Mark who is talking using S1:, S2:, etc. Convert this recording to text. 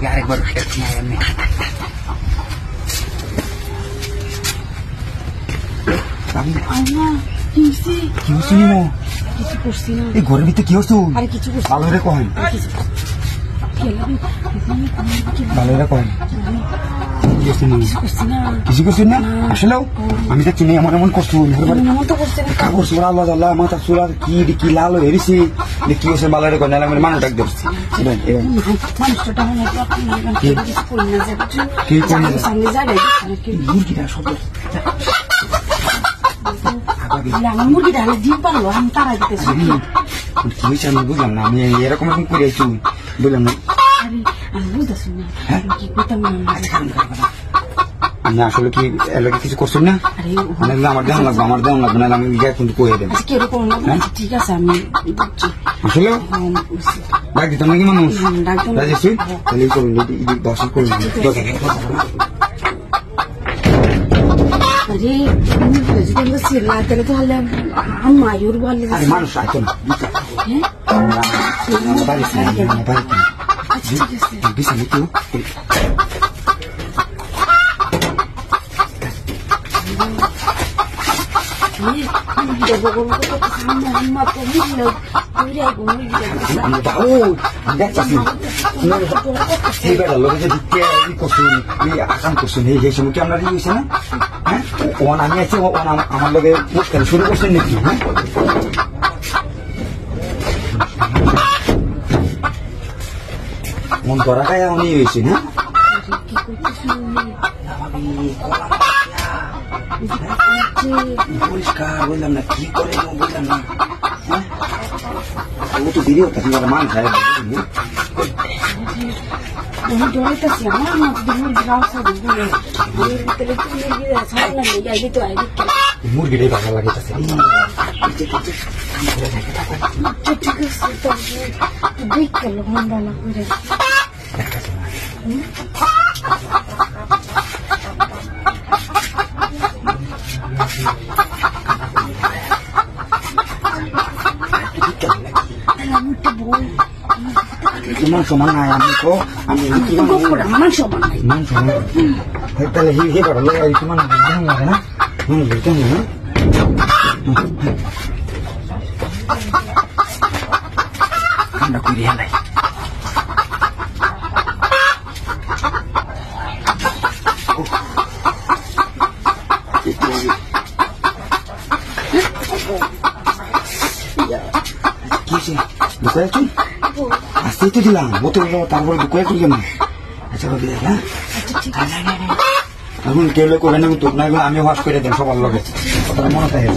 S1: লগে আরেকবার এমনি এই ঘরের ভিতরে কি হচ্ছে ভালো রে কহেন ভালো রে কহেন কিছু করছেন না আসলেও আমি তো চিনি এমন এমন করছো করছো আল্লাহ আল্লাহ মাথা চুলা কি কি লাল হয়ে গেছি কি হচ্ছে ভালো রে কহেন আমি মানুষ ডাক দিচ্ছি কি মুরগিটা সব মুরগিটা ডিম পারলো আমি তারা দিতেছি কি হয়েছে আমি বুঝলাম না আমি এরকম এরকম করে আছি বুঝলাম না আমি বুঝতেছি না কি করতাম আমি আসলে কি এলাকা কিছু করছেন না আমার দেওয়া লাগবে না আমি কিন্তু কয়ে দেবো ঠিক আছে আমি আসলে ডাক দিতাম নাকি মানুষ রাজেশ তাহলে করুন দর্শন করুন अरे তাহলে তো হলে মায়ুর বলে মানুষ আসতো না আকাম করছেন এই সময় কি আমরা হয়েছে না ওন আমি আছি আমার লগে মুশকিল শুরু করছেন নাকি হ্যাঁ মন করা খায় উনি হয়েছে না পরিষ্কার বললাম না কি করে বললাম না ও তো দিদি হতো মান খায় মুরগিটাই ভালো লাগে মান সমান নাই আমি তো আমি মান সমান তাহলে হে ভালো লাগে তোমার লাগে না কেমন না আমরা করি হালাই কি বুঝতে আসতেই তো দিলাম বোতল তারপরে দুপুরে তুলবে না আচ্ছা হ্যাঁ এখন কেউ করে নেব তো না আমি ওয়াশ করে দেন সবার লগে মনে থাকে